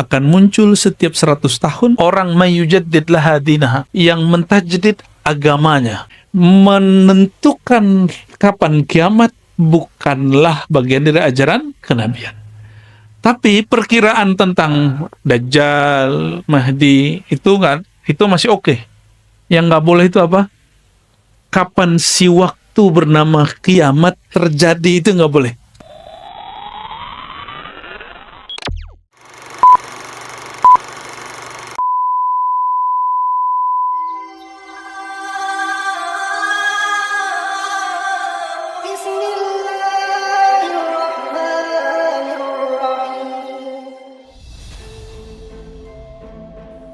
akan muncul setiap 100 tahun orang mayujaddid laha dinaha, yang mentajdid agamanya. Menentukan kapan kiamat bukanlah bagian dari ajaran kenabian. Tapi perkiraan tentang Dajjal, Mahdi itu masih oke. Yang nggak boleh itu apa? Kapan si waktu bernama kiamat terjadi, itu nggak boleh.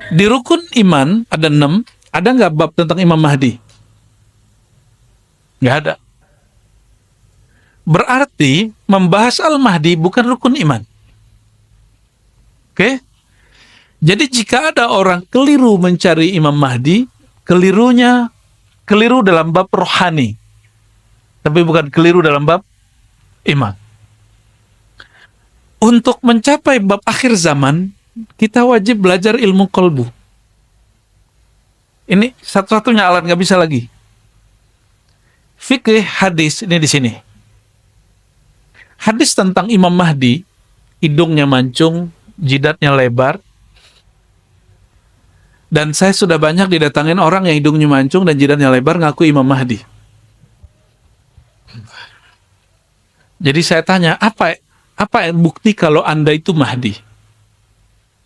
Di rukun iman ada 6. Ada nggak bab tentang Imam Mahdi? Nggak ada. Berarti membahas Al-Mahdi bukan rukun iman. Oke? Jadi jika ada orang keliru mencari Imam Mahdi, keliru dalam bab rohani, tapi bukan keliru dalam bab iman. Untuk mencapai bab akhir zaman, kita wajib belajar ilmu qalbu. Ini satu-satunya alat, nggak bisa lagi. Fikih hadis ini di sini. Hadis tentang Imam Mahdi, hidungnya mancung, jidatnya lebar. Dan saya sudah banyak didatangin orang yang hidungnya mancung dan jidatnya lebar ngaku Imam Mahdi. Jadi saya tanya, apa bukti kalau Anda itu Mahdi?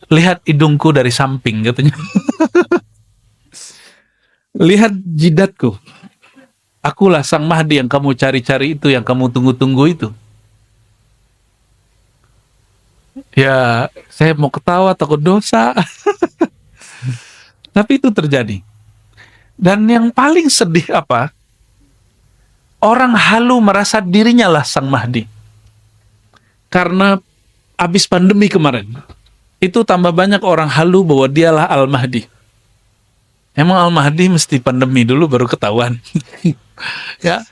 Lihat hidungku dari samping, katanya. Lihat jidatku. Akulah sang Mahdi yang kamu cari-cari itu, yang kamu tunggu-tunggu itu. Ya, saya mau ketawa, takut dosa. Tapi itu terjadi. Dan yang paling sedih apa? Orang halu merasa dirinya lah sang Mahdi. Karena habis pandemi kemarin, itu tambah banyak orang halu bahwa dialah Al-Mahdi. Emang Al-Mahdi mesti pandemi dulu baru ketahuan. Ya.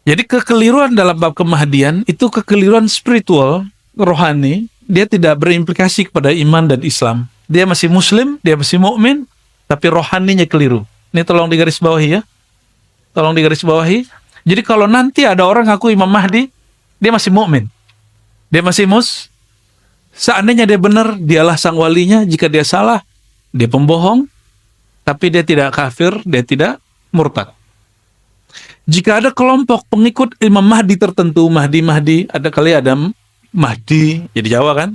Jadi kekeliruan dalam bab kemahdian itu kekeliruan spiritual, rohani. Dia tidak berimplikasi kepada iman dan Islam. Dia masih Muslim, dia masih mukmin, tapi rohaninya keliru. Ini tolong digarisbawahi ya. Tolong digarisbawahi. Jadi kalau nanti ada orang ngaku Imam Mahdi, dia masih mukmin. Dia masih seandainya dia benar, dialah sang walinya. Jika dia salah, dia pembohong, tapi dia tidak kafir, dia tidak murtad. Jika ada kelompok pengikut Imam Mahdi tertentu, Mahdi, ada Mahdi, jadi Jawa kan?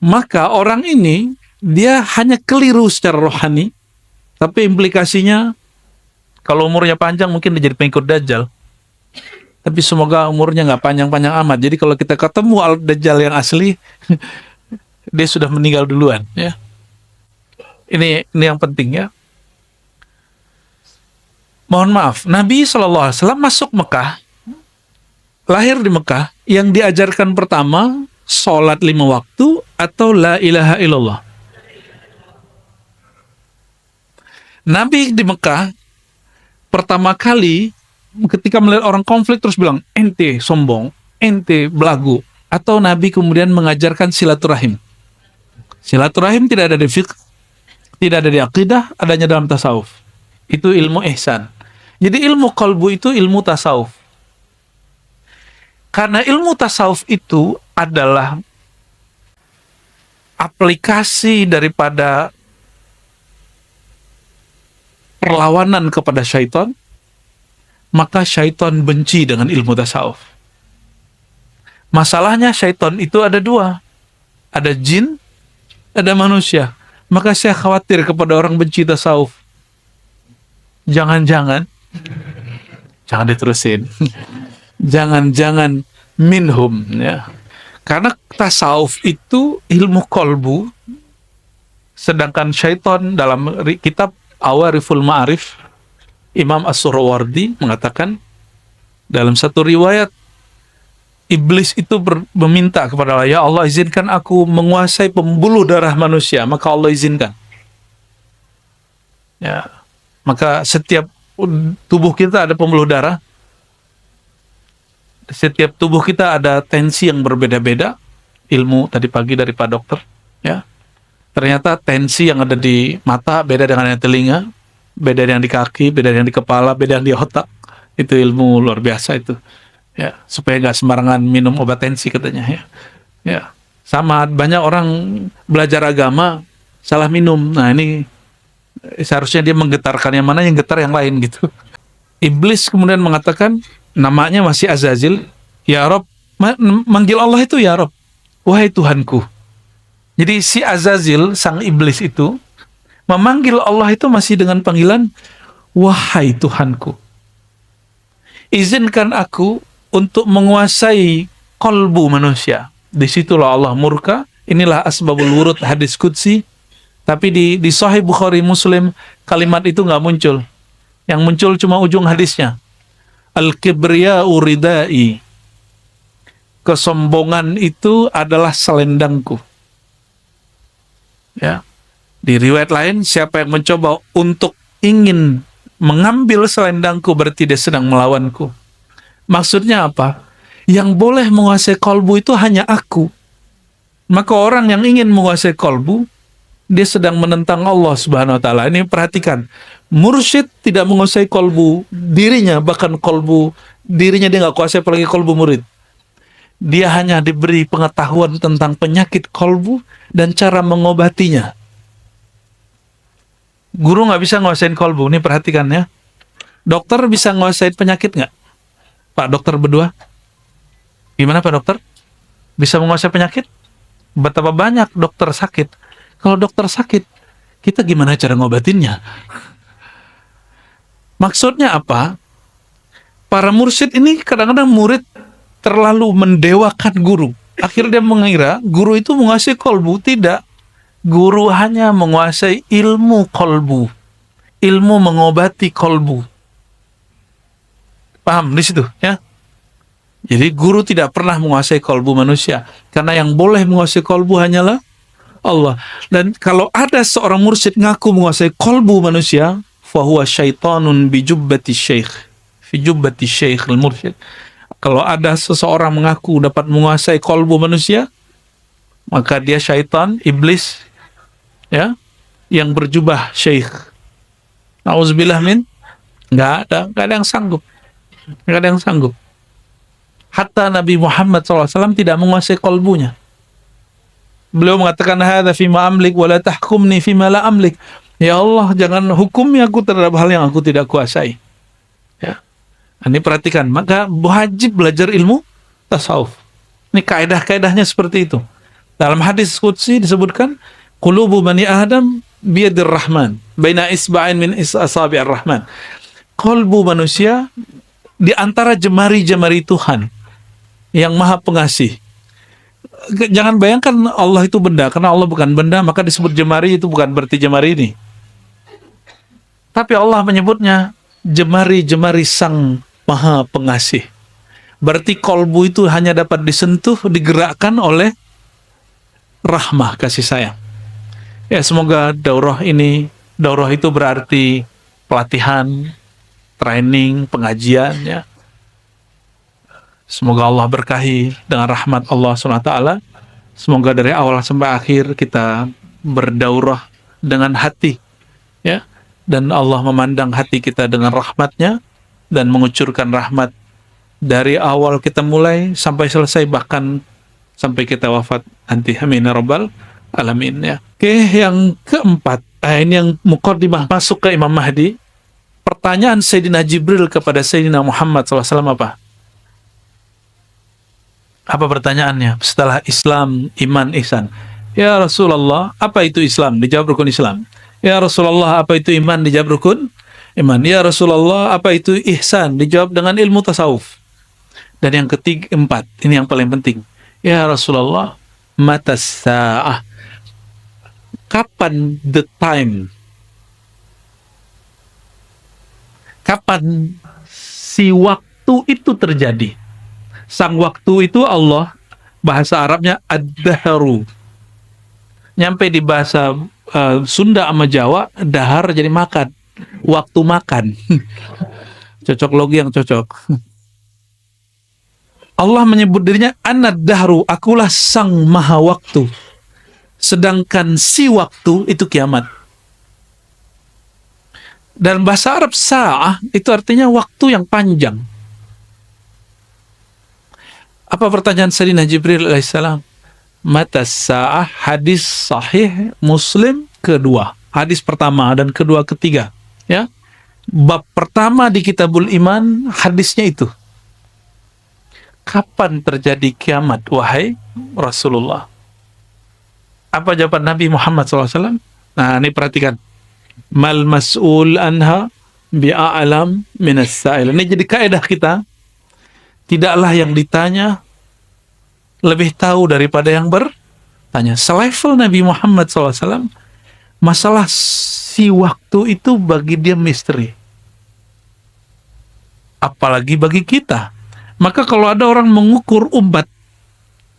Maka orang ini, dia hanya keliru secara rohani, tapi implikasinya, kalau umurnya panjang mungkin dia jadi pengikut Dajjal. Tapi semoga umurnya nggak panjang-panjang amat. Jadi kalau kita ketemu Al-Dajjal yang asli, dia sudah meninggal duluan, ya. Ini yang penting ya. Mohon maaf, Nabi SAW masuk Mekah, lahir di Mekah, yang diajarkan pertama sholat 5 waktu atau la ilaha illallah. Nabi di Mekah pertama kali ketika melihat orang konflik terus bilang ente sombong, ente belagu, atau Nabi kemudian mengajarkan silaturahim. Silaturahim tidak ada di fiqh, tidak ada di akidah, adanya dalam tasawuf. Itu ilmu ihsan. Jadi ilmu qalbu itu ilmu tasawuf. Karena ilmu tasawuf itu adalah aplikasi daripada perlawanan kepada syaitan, maka syaitan benci dengan ilmu tasawuf. Masalahnya syaitan itu ada 2. Ada jin, ada manusia. Maka saya khawatir kepada orang benci tasawuf. Jangan diterusin. Jangan minhum, ya. Karena tasawuf itu ilmu kolbu, sedangkan syaitan dalam kitab Awariful Ma'arif, Imam As-Surawardi mengatakan dalam satu riwayat, iblis itu meminta kepada Allah, ya Allah izinkan aku menguasai pembuluh darah manusia, maka Allah izinkan. Ya, maka setiap tubuh kita ada pembuluh darah, setiap tubuh kita ada tensi yang berbeda-beda. Ilmu tadi pagi dari Pak Dokter, ya. Ternyata tensi yang ada di mata beda dengan yang telinga, beda dengan di kaki, beda dengan di kepala, beda dengan di otak. Itu ilmu luar biasa itu. Ya, supaya nggak sembarangan minum obat tensi katanya, ya. Ya. Sama banyak orang belajar agama salah minum. Nah, ini seharusnya dia menggetarkan yang mana, yang getar yang lain gitu. Iblis kemudian mengatakan, namanya masih Azazil, ya Rob, manggil Allah itu ya Rob, wahai Tuhanku. Jadi si Azazil, sang iblis itu, memanggil Allah itu masih dengan panggilan, wahai Tuhanku. Izinkan aku untuk menguasai kolbu manusia. Disitulah Allah murka. Inilah asbabul wurud hadis qudsi. Tapi di Sahih Bukhari Muslim, kalimat itu nggak muncul. Yang muncul cuma ujung hadisnya. Al-kibriya'u ridai. Kesombongan itu adalah selendangku. Ya. Di riwayat lain, siapa yang mencoba untuk ingin mengambil selendangku berarti dia sedang melawanku. Maksudnya apa? Yang boleh menguasai kolbu itu hanya aku. Maka orang yang ingin menguasai kolbu, dia sedang menentang Allah Subhanahu wa taala. Ini perhatikan. Mursyid tidak menguasai kolbu dirinya, bahkan kolbu dirinya dia nggak kuasai, apalagi kolbu murid. Dia hanya diberi pengetahuan tentang penyakit kolbu dan cara mengobatinya. Guru nggak bisa nguasain kolbu. Ini perhatikan ya. Dokter bisa nguasain penyakit nggak? Pak dokter berdua. Gimana Pak dokter? Bisa menguasai penyakit? Betapa banyak dokter sakit. Kalau dokter sakit, kita gimana cara ngobatinnya? Maksudnya apa? Para mursyid ini kadang-kadang murid terlalu mendewakan guru. Akhirnya dia mengira guru itu menguasai kolbu. Tidak. Guru hanya menguasai ilmu kolbu. Ilmu mengobati kolbu. Paham di situ ya? Jadi guru tidak pernah menguasai kolbu manusia. Karena yang boleh menguasai kolbu hanyalah Allah. Dan kalau ada seorang mursyid ngaku menguasai kolbu manusia, fahuwa syaitanun bijubbati syekh. Fi jubbati syekh al-mursyid. Kalau ada seseorang mengaku dapat menguasai kolbu manusia, maka dia syaitan, iblis, ya, yang berjubah syekh. Nauzubillah min, nggak ada yang sanggup, nggak ada yang sanggup. Hatta Nabi Muhammad SAW tidak menguasai kolbunya. Beliau mengatakan, hadza fima amlik, wa la tahkumni fima la amlik. Ya Allah, jangan hukumi aku terhadap hal yang aku tidak kuasai. Ya. Ini perhatikan, maka wajib belajar ilmu tasawuf. Ini kaedah-kaedahnya seperti itu. Dalam hadis qudsi disebutkan, qulubu bani Adam biyadir rahman, baina isba'in min asabi'ir rahman. Kolbu manusia di antara jemari-jemari Tuhan yang Maha Pengasih. Jangan bayangkan Allah itu benda, karena Allah bukan benda, maka disebut jemari, itu bukan berarti jemari ini. Tapi Allah menyebutnya jemari-jemari Sang Maha Pengasih. Berarti kolbu itu hanya dapat disentuh, digerakkan oleh rahmah, kasih sayang. Ya, semoga daurah itu berarti pelatihan, training, pengajian, ya. Semoga Allah berkahi dengan rahmat Allah SWT. Semoga dari awal sampai akhir kita berdaurah dengan hati, ya, dan Allah memandang hati kita dengan rahmatnya dan mengucurkan rahmat dari awal kita mulai sampai selesai, bahkan sampai kita wafat nanti. Amin ya rabbal alamin, ya. Oke, yang keempat, ini yang muqaddimah masuk ke Imam Mahdi. Pertanyaan Sayyidina Jibril kepada Sayyidina Muhammad SAW apa? Apa pertanyaannya setelah Islam, iman, ihsan? Ya Rasulullah, apa itu Islam? Dijawab rukun Islam. Ya Rasulullah, apa itu iman? Dijawab rukun iman. Ya Rasulullah, apa itu ihsan? Dijawab dengan ilmu tasawuf. Dan yang keempat, ini yang paling penting. Ya Rasulullah, mata sa'ah. Kapan the time? Kapan si waktu itu terjadi? Sang waktu itu Allah, bahasa Arabnya ad-dahru. Nyampe di bahasa Sunda sama Jawa, dahar jadi makan. Waktu makan. Cocok logi yang cocok. Allah menyebut dirinya Anad dahru, akulah sang maha waktu. Sedangkan si waktu itu kiamat. Dan bahasa Arab sa'ah itu artinya waktu yang panjang. Apa pertanyaan Sayyidina Jibril alaihissalam? Mata sa'ah, hadis sahih Muslim kedua. Hadis pertama dan kedua ketiga. Ya. Bab pertama di Kitabul Iman, hadisnya itu. Kapan terjadi kiamat, wahai Rasulullah? Apa jawaban Nabi Muhammad SAW? Nah, ini perhatikan. Mal mas'ul anha bi'a'lam minas sa'il. Ini jadi kaidah kita. Tidaklah yang ditanya lebih tahu daripada yang bertanya. Selevel Nabi Muhammad SAW, masalah si waktu itu bagi dia misteri. Apalagi bagi kita. Maka kalau ada orang mengukur umat,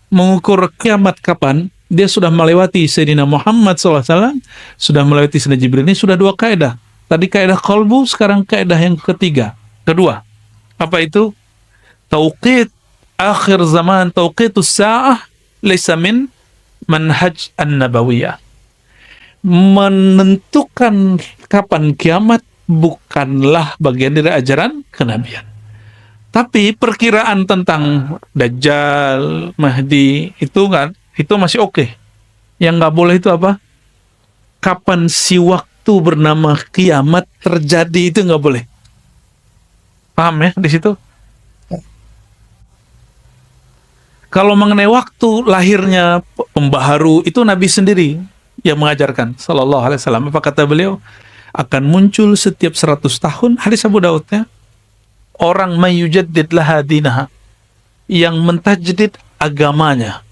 mengukur kiamat kapan, dia sudah melewati Sayyidina Muhammad SAW, sudah melewati Sayyidina Jibril. Ini sudah dua kaidah. Tadi kaidah qalbu, sekarang kaidah yang ketiga. Kedua, apa itu? Tauqit akhir zaman, tauqitus sa'ah, laysa min manhaj an-nabawiyah. Menentukan kapan kiamat bukanlah bagian dari ajaran kenabian. Tapi perkiraan tentang Dajjal, Mahdi, itu kan, itu masih oke. Yang nggak boleh itu apa? Kapan si waktu bernama kiamat terjadi, itu nggak boleh. Paham ya di situ? Kalau mengenai waktu lahirnya pembaharu, itu Nabi sendiri yang mengajarkan, sallallahu alaihi wasallam. Apa kata beliau? Akan muncul setiap 100 tahun, hadis Abu Daud ya, orang mayujaddid laha dinaha, yang mentajdid agamanya.